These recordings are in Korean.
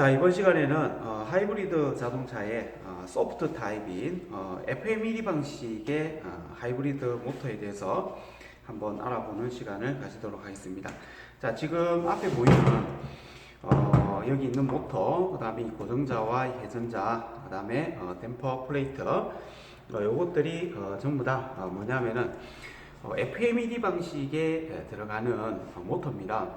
자, 이번 시간에는 하이브리드 자동차의 소프트 타입인 FMED 방식의 하이브리드 모터에 대해서 한번 알아보는 시간을 가지도록 하겠습니다. 자, 지금 앞에 보이는 여기 있는 모터, 그 다음에 고정자와 회전자, 그 다음에 댐퍼 플레이트, 요것들이 전부 다 뭐냐면은 FMED 방식에 들어가는 모터입니다.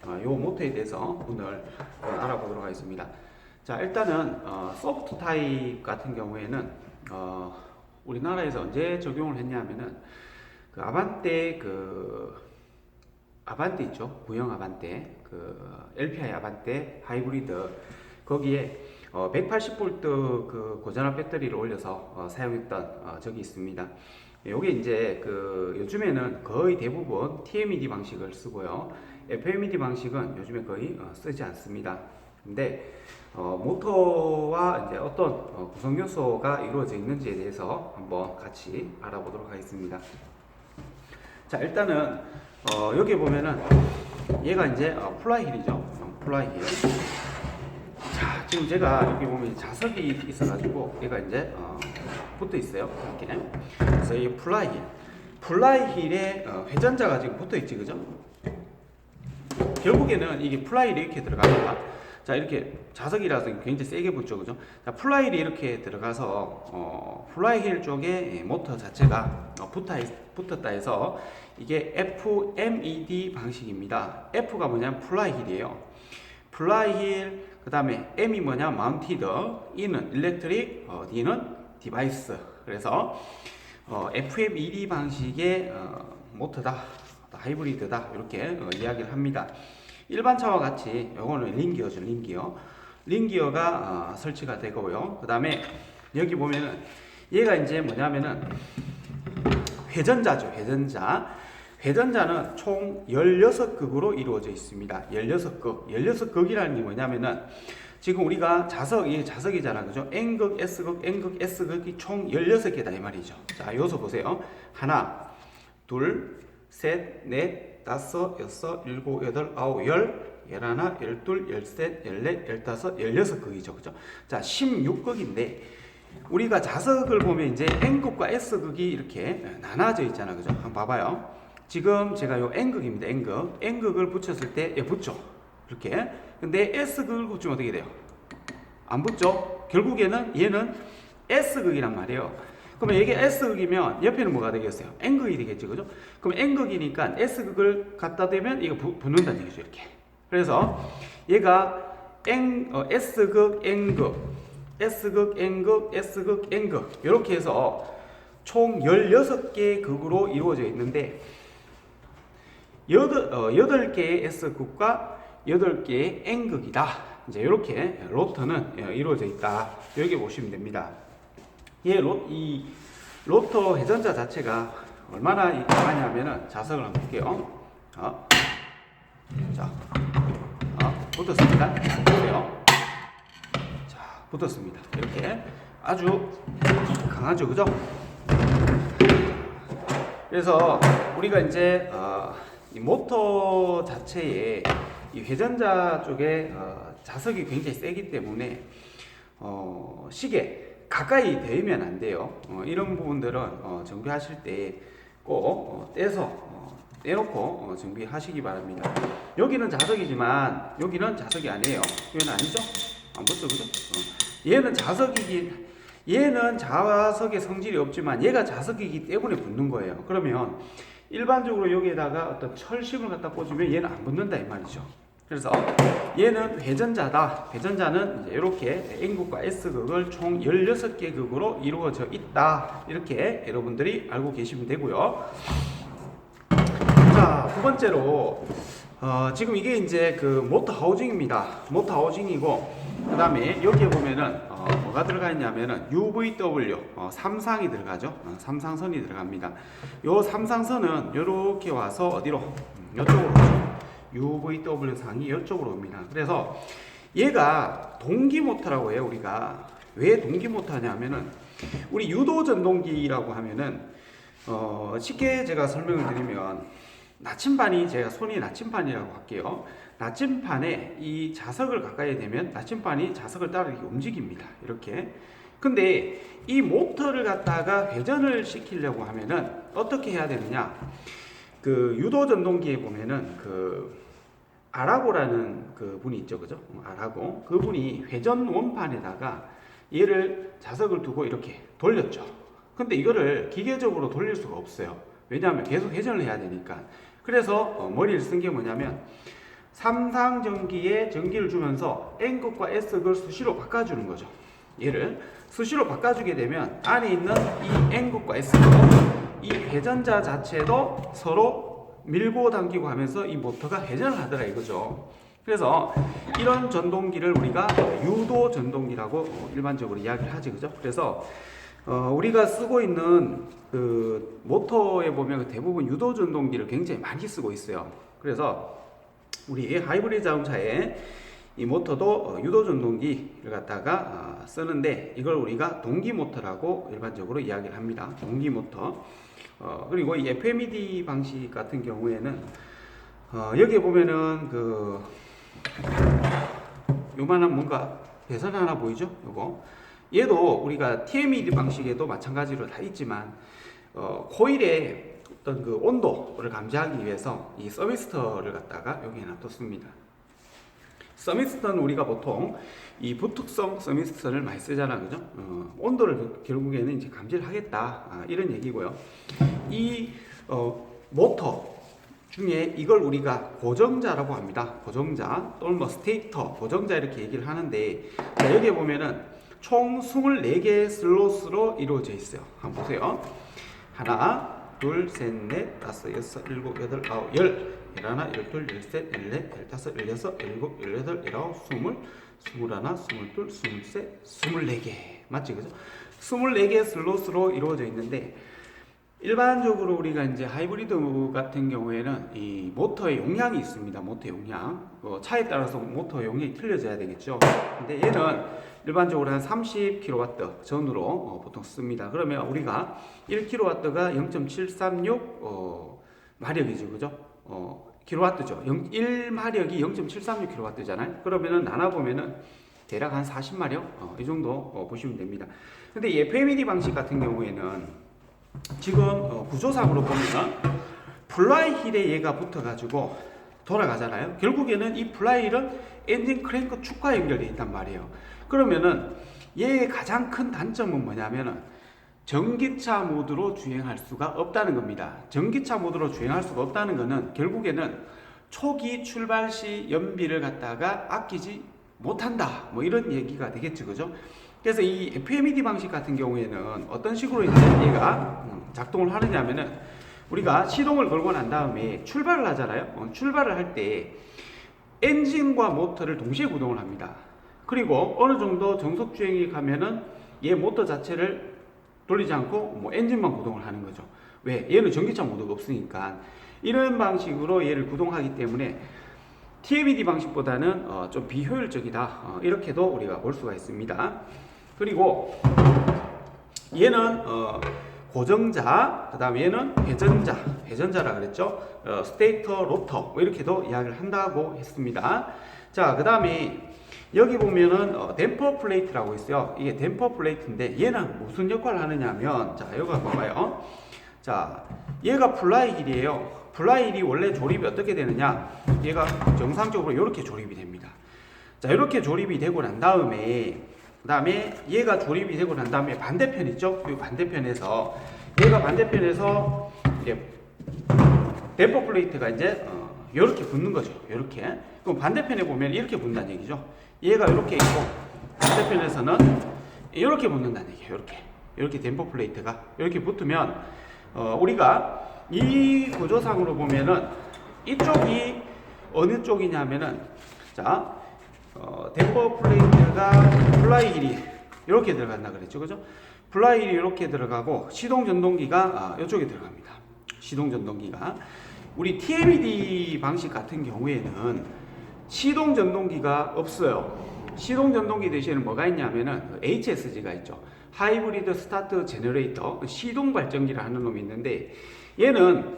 이 모터에 대해서 오늘 알아보도록 하겠습니다. 자, 일단은 소프트 타입 같은 경우에는 우리나라에서 언제 적용을 했냐면은 그 아반떼 있죠, 구형 아반떼, 그 LPI 아반떼 하이브리드, 거기에 180V 그 고전압 배터리를 올려서 사용했던 적이 있습니다. 요게 이제 요즘에는 거의 대부분 TMED 방식을 쓰고요. FMED 방식은 요즘에 거의 쓰지 않습니다. 근데 모터와 이제 어떤 구성 요소가 이루어져 있는지에 대해서 한번 같이 알아보도록 하겠습니다. 자, 일단은 여기 보면은 얘가 이제 플라이힐이죠. 플라이힐. 자, 지금 제가 여기 보면 자석이 있어가지고 얘가 이제 붙어 있어요. 이렇게. 그래서 이 플라이힐에 회전자가 지금 붙어 있지, 그죠? 결국에는 이게 플라이힐이 이렇게 들어갑니다. 자, 이렇게 자석이라서 굉장히 세게 붙죠, 그죠? 자, 플라이힐이 이렇게 들어가서 플라이힐 쪽에 모터 자체가 붙었다 해서 이게 FMED 방식입니다. F가 뭐냐면 플라이힐이에요. 플라이힐, 그 다음에 M이 뭐냐, 마운티드, E는 일렉트릭, D는 디바이스. 그래서 FMED 방식의 모터다, 하이브리드다, 이렇게 이야기를 합니다. 일반 차와 같이 요거는 링기어죠, 링기어가 설치가 되고요. 그 다음에 여기 보면은 얘가 이제 뭐냐면은 회전자죠, 회전자는 총 16극으로 이루어져 있습니다. 16극이라는 게 뭐냐면은 지금 우리가 이게 자석이잖아, 그죠? N극, S극, N극, S극이 총 16개다 이 말이죠. 자, 여기서 보세요. 하나, 둘, 셋, 넷, 다섯, 여섯, 일곱, 여덟, 아홉, 열하나, 열둘, 열셋, 열넷, 열다섯, 16극이죠, 그죠? 자, 16극인데 우리가 자석을 보면 이제 N극과 S극이 이렇게 나눠져 있잖아, 그죠? 한번 봐봐요. 지금 제가 요 N극입니다. N극을 붙였을 때 붙죠, 이렇게. 근데 S극을 붙이면 어떻게 돼요? 안 붙죠? 결국에는 얘는 S극이란 말이에요. 그러면 이게 S극이면 옆에는 뭐가 되겠어요? N극이 되겠죠, 그죠? 그럼 N극이니까 S극을 갖다 대면 이거 붙는다는 얘기죠, 이렇게. 그래서 얘가 S극, N극, S극, N극, S극, N극, 이렇게 해서 총 16개의 극으로 이루어져 있는데 8개의 S극과 8개의 N극이다. 이제 이렇게 로터는 이루어져 있다. 여기 보시면 됩니다. 이 로터 회전자 자체가 얼마나 강하냐면은 자석을 한번 볼게요. 자, 붙었습니다. 보세요. 자, 붙었습니다. 이렇게 아주 강하죠, 그죠? 그래서 우리가 이제 이 모터 자체에 이 회전자 쪽에 자석이 굉장히 세기 때문에 시계 가까이 대면 안 돼요. 이런 부분들은 정비하실 때 꼭 떼놓고 정비하시기 바랍니다. 여기는 자석이지만 여기는 자석이 아니에요. 여기는 아니죠? 안 붙죠, 그죠? 얘는 자석의 성질이 없지만 얘가 자석이기 때문에 붙는 거예요. 그러면 일반적으로 여기에다가 어떤 철심을 갖다 꽂으면 얘는 안 붙는다 이 말이죠. 그래서 얘는 회전자다. 회전자는 이제 이렇게 N극과 S극을 총 16개 극으로 이루어져 있다. 이렇게 여러분들이 알고 계시면 되고요. 자, 두 번째로 지금 이게 이제 그 모터 하우징입니다. 모터 하우징이고, 그 다음에 여기에 보면은 뭐가 들어가 있냐면은 UVW 3상이 들어가죠. 3상선이 들어갑니다. 요 3상선은 이렇게 와서 어디로? 이쪽으로 오죠. UVW 상이 이쪽으로 옵니다. 그래서 얘가 동기 모터라고 해요. 우리가 왜 동기 모터냐면은 우리 유도 전동기라고 하면은 쉽게 제가 설명을 드리면 나침반이, 제가 손이 나침반이라고 할게요. 나침판에 이 자석을 가까이 대면 나침판이 자석을 따라 이렇게 움직입니다. 이렇게. 근데 이 모터를 갖다가 회전을 시키려고 하면은 어떻게 해야 되느냐? 그 유도 전동기에 보면은 그 아라고라는 그 분이 있죠, 그죠? 아라고. 그분이 회전 원판에다가 얘를 자석을 두고 이렇게 돌렸죠. 근데 이거를 기계적으로 돌릴 수가 없어요. 왜냐하면 계속 회전을 해야 되니까. 그래서 머리를 쓴 게 뭐냐면 삼상전기에 전기를 주면서 N극과 S극을 수시로 바꿔주는 거죠. 얘를 수시로 바꿔주게 되면 안에 있는 이 N극과 S극, 이 회전자 자체도 서로 밀고 당기고 하면서 이 모터가 회전을 하더라 이거죠. 그래서 이런 전동기를 우리가 유도 전동기라고 일반적으로 이야기를 하지, 그죠? 그래서 우리가 쓰고 있는 그 모터에 보면 대부분 유도 전동기를 굉장히 많이 쓰고 있어요. 그래서 우리 하이브리드 자동차에 이 모터도 유도 전동기를 갖다가 쓰는데 이걸 우리가 동기 모터라고 일반적으로 이야기를 합니다. 동기 모터. 그리고 이 FMED 방식 같은 경우에는 여기에 보면은 그 요만한 뭔가 배선 하나 보이죠? 요거. 얘도 우리가 TMED 방식에도 마찬가지로 다 있지만 코일의 어떤 그 온도를 감지하기 위해서 이 서미스터를 갖다가 여기에 놔뒀습니다. 서미스터는 우리가 보통 이 부특성 서미스터를 많이 쓰잖아, 그죠? 온도를 결국에는 이제 감지를 하겠다, 이런 얘기고요. 이 모터 중에 이걸 우리가 고정자라고 합니다. 고정자 또는 뭐 스테이터, 고정자 이렇게 얘기를 하는데, 자, 여기에 보면은 총 24개의 슬롯으로 이루어져 있어요. 한번 보세요. 하나, 둘, 셋, 넷, 다섯, 여섯, 일곱, 여덟, 아홉, 열, 열하나, 열둘, 열셋, 열넷, 열다섯, 열여섯, 열일곱, 열여덟, 열아홉, 스물, 스물하나, 스물둘, 스물셋, 24개. 맞지, 그죠? 24개 슬롯으로 이루어져 있는데, 일반적으로 우리가 이제 하이브리드 같은 경우에는 이 모터의 용량이 있습니다. 모터 용량. 차에 따라서 모터 용량이 틀려져야 되겠죠. 근데 얘는 일반적으로 한 30kW 전후로 보통 씁니다. 그러면 우리가 1kW가 0.736 마력이죠. 그죠? 킬로와트죠. 1마력이 0.736kW잖아요. 그러면은 나눠보면은 대략 한 40마력? 이 정도 보시면 됩니다. 근데 이 FMED 방식 같은 경우에는 지금 구조상으로 보면 플라이 힐에 얘가 붙어가지고 돌아가잖아요. 결국에는 이 플라이 힐은 엔진 크랭크 축과 연결되어 있단 말이에요. 그러면은 얘의 가장 큰 단점은 뭐냐면은 전기차 모드로 주행할 수가 없다는 겁니다. 전기차 모드로 주행할 수가 없다는 거는 결국에는 초기 출발 시 연비를 갖다가 아끼지 못한다, 뭐 이런 얘기가 되겠죠, 그죠? 그래서 이 FMED 방식 같은 경우에는 어떤 식으로 이제 얘가 작동을 하느냐면은 우리가 시동을 걸고 난 다음에 출발을 하잖아요. 출발을 할 때 엔진과 모터를 동시에 구동을 합니다. 그리고 어느 정도 정속 주행이 가면은 얘 모터 자체를 돌리지 않고 뭐 엔진만 구동을 하는 거죠. 왜? 얘는 전기차 모드가 없으니까. 이런 방식으로 얘를 구동하기 때문에 TMED 방식보다는 좀 비효율적이다, 이렇게도 우리가 볼 수가 있습니다. 그리고 얘는 고정자, 그 다음에 얘는 회전자라 그랬죠. 스테이터, 로터, 뭐 이렇게도 이야기를 한다고 했습니다. 자, 그 다음에 여기 보면은 댐퍼 플레이트라고 있어요. 이게 댐퍼 플레이트인데 얘는 무슨 역할을 하느냐 하면, 자, 여기 봐봐요. 자, 얘가 플라이 힐이에요. 플라이 힐이 원래 조립이 어떻게 되느냐, 얘가 정상적으로 이렇게 조립이 됩니다. 자, 이렇게 조립이 되고 난 다음에 그 다음에 얘가 조립이 되고 난 다음에 반대편 있죠? 이 반대편에서 얘가 반대편에서 이제 댐퍼 플레이트가 이제 이렇게 붙는 거죠. 이렇게. 그럼 반대편에 보면 이렇게 붙는다는 얘기죠. 얘가 이렇게 있고 반대편에서는 이렇게 붙는다는 얘기예요. 이렇게 댐퍼 플레이트가 이렇게 붙으면 우리가 이 구조상으로 보면은 이쪽이 어느 쪽이냐면은, 자, 댐퍼 플레이트가 플라이 힐이 이렇게 들어간다 그랬죠, 그죠? 플라이 힐이 이렇게 들어가고 시동 전동기가 이쪽에 들어갑니다. 시동 전동기가 우리 TMED 방식 같은 경우에는 시동 전동기가 없어요. 시동 전동기 대신에 뭐가 있냐면은 HSG가 있죠. 하이브리드 스타트 제너레이터, 시동 발전기를 하는 놈이 있는데 얘는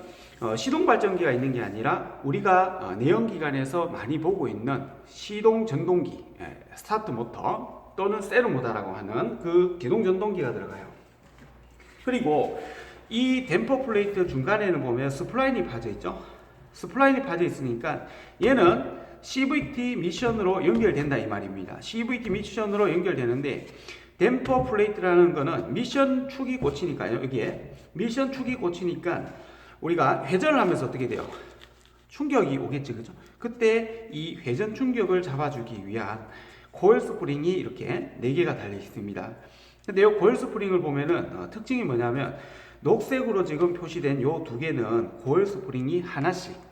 시동 발전기가 있는 게 아니라 우리가 내연기관에서 많이 보고 있는 시동 전동기, 스타트 모터 또는 세르 모터라고 하는 그 기동 전동기가 들어가요. 그리고 이 댐퍼 플레이트 중간에는 보면 스플라인이 파져 있죠. 스플라인이 파져 있으니까 얘는 CVT 미션으로 연결된다 이 말입니다. CVT 미션으로 연결되는데 댐퍼 플레이트라는 거는 미션 축이 꽂히니까요. 여기에 미션 축이 꽂히니까 우리가 회전을 하면서 어떻게 돼요? 충격이 오겠지, 그죠? 그때 이 회전 충격을 잡아주기 위한 코일 스프링이 이렇게 4개가 달려 있습니다. 근데 이 코일 스프링을 보면은 특징이 뭐냐면 녹색으로 지금 표시된 요 2개는 코일 스프링이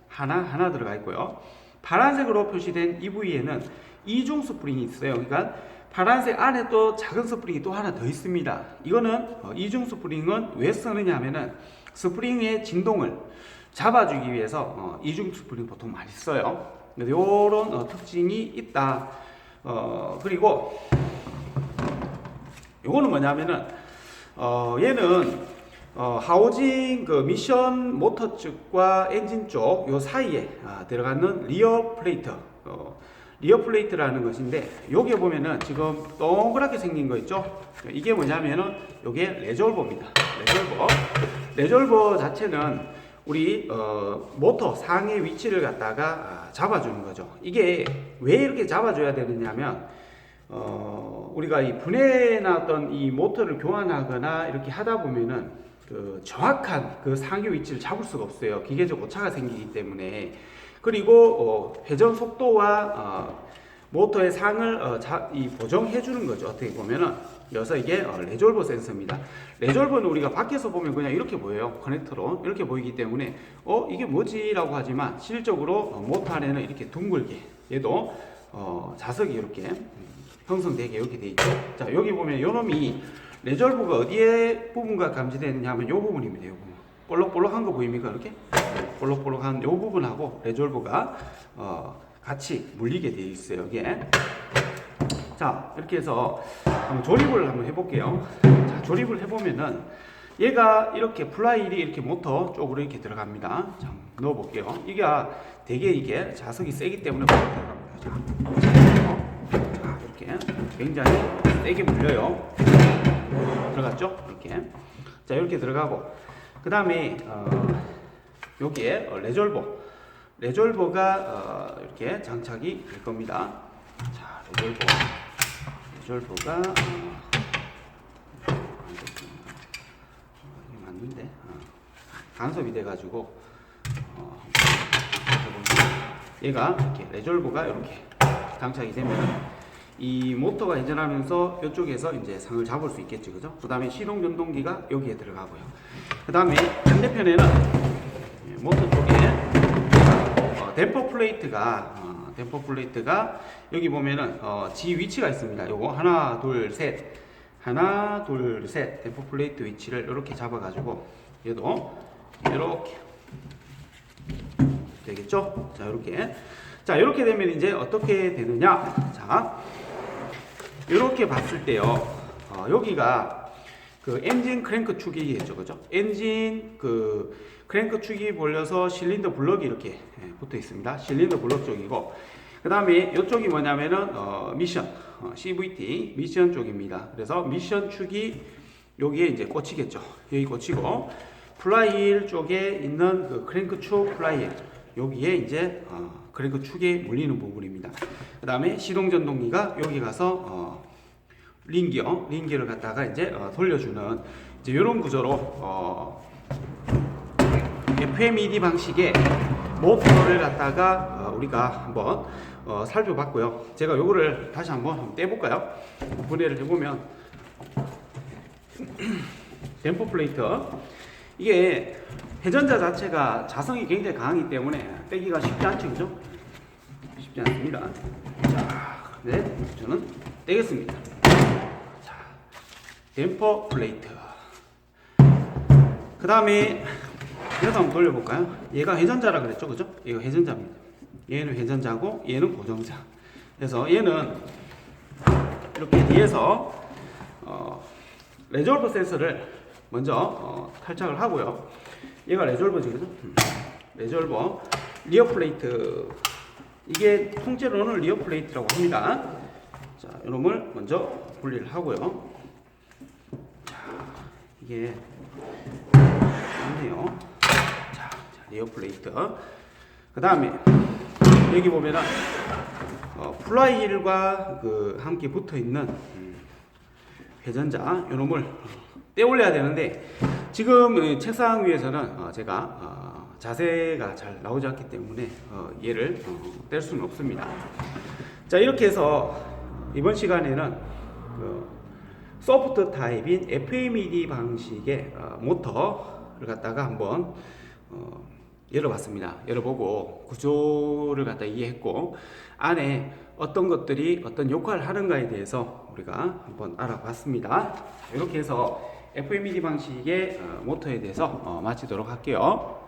하나 들어가 있고요. 파란색으로 표시된 이 부위에는 이중 스프링이 있어요. 그러니까 파란색 안에 또 작은 스프링이 또 하나 더 있습니다. 이거는 이중 스프링은 왜 쓰느냐 하면은 스프링의 진동을 잡아주기 위해서 이중 스프링 보통 많이 써요. 이런 특징이 있다. 그리고 요거는 뭐냐면은 얘는 하우징 그 미션 모터 측과 엔진 쪽 요 사이에 들어가는 리어 플레이트, 리어 플레이트라는 것인데 여기에 보면은 지금 동그랗게 생긴 거 있죠? 이게 뭐냐면은 요게 레졸버입니다. 레졸버 자체는 우리 모터 상의 위치를 갖다가 잡아주는 거죠. 이게 왜 이렇게 잡아줘야 되느냐면 우리가 이 분해나 어떤 이 모터를 교환하거나 이렇게 하다 보면은 그 정확한 그 상의 위치를 잡을 수가 없어요. 기계적 오차가 생기기 때문에. 그리고 회전 속도와 모터의 상을 보정해 주는 거죠. 어떻게 보면은 그래서 이게 레졸버 센서입니다. 레졸버는 우리가 밖에서 보면 그냥 이렇게 보여요. 커넥터로 이렇게 보이기 때문에 이게 뭐지? 라고 하지만 실질적으로 모터 안에는 이렇게 둥글게 얘도 자석이 이렇게 형성되게 이렇게 돼 있죠. 자, 여기 보면 요 놈이 레졸버가 어디에 부분과 감지되느냐 하면 요 부분입니다. 요 부분. 볼록볼록한 거 보입니까? 이렇게? 볼록볼록한 요 부분하고 레졸버가 같이 물리게 되어 있어요. 이게. 자, 이렇게 해서 한번 조립을 한번 해볼게요. 자, 조립을 해보면은 얘가 이렇게 플라일이 이렇게 모터 쪽으로 이렇게 들어갑니다. 자, 넣어볼게요. 이게 되게 이게 자석이 세기 때문에 들어갑니다. 자, 이렇게 굉장히 세게 물려요. 들어갔죠? 이렇게. 자, 이렇게 들어가고 그 다음에 여기에 레졸버가 이렇게 장착이 될 겁니다. 자, 레졸버가 맞는데 간섭이 돼가지고 얘가 이렇게 레졸버가 이렇게 장착이 되면 이 모터가 회전하면서 이쪽에서 이제 상을 잡을 수 있겠죠, 그죠? 그 다음에 시동 전동기가 여기에 들어가고요. 그 다음에 반대편에는 모터 쪽에 댐퍼 플레이트가 여기 보면은 G 위치가 있습니다. 요거 하나 둘 셋 댐퍼 플레이트 위치를 이렇게 잡아가지고 얘도 이렇게 되겠죠? 자, 이렇게 되면 이제 어떻게 되느냐? 자, 이렇게 봤을 때요. 여기가 그 엔진 크랭크 축이겠죠, 그죠? 엔진 그 크랭크 축이 몰려서 실린더 블럭이 이렇게 붙어 있습니다. 실린더 블럭 쪽이고, 그 다음에 이쪽이 뭐냐면은 미션, CVT 미션 쪽입니다. 그래서 미션 축이 여기에 이제 꽂히겠죠. 여기 꽂히고, 플라이힐 쪽에 있는 그 크랭크 축 플라이힐 여기에 이제 크랭크 축에 물리는 부분입니다. 그 다음에 시동 전동기가 여기 가서 링기를 갖다가 이제 돌려주는 이제 이런 구조로 FMED 방식의 모터를 갖다가 우리가 한번 살펴봤고요. 제가 요거를 다시 한번 떼볼까요? 분해를 해보면 댐퍼 플레이트 이게 회전자 자체가 자성이 굉장히 강하기 때문에 떼기가 쉽지 않죠, 그죠? 쉽지 않습니다. 자, 네, 저는 떼겠습니다. 자, 댐퍼 플레이트. 그 다음에 이거 한번 돌려볼까요? 얘가 회전자라 그랬죠, 그죠? 얘가 회전자입니다. 얘는 회전자고 얘는 고정자. 그래서 얘는 이렇게 뒤에서 레졸버 센서를 먼저 탈착을 하고요. 얘가 레졸버지, 그죠? 레졸버, 리어 플레이트. 이게 통째로는 리어 플레이트라고 합니다. 자, 이놈을 먼저 분리를 하고요. 자, 이게 있네요. 자, 리어 플레이트. 그 다음에 여기 보면은 플라이힐과 함께 붙어 있는 회전자 요놈을 떼올려야 되는데 지금 책상 위에서는 제가 자세가 잘 나오지 않기 때문에 얘를 뗄 수는 없습니다. 자, 이렇게 해서 이번 시간에는 소프트 타입인 FMED 방식의 모터를 갖다가 한번 열어봤습니다. 열어보고 구조를 갖다 이해했고 안에 어떤 것들이 어떤 역할을 하는가에 대해서 우리가 한번 알아봤습니다. 이렇게 해서 FMED 방식의 모터에 대해서 마치도록 할게요.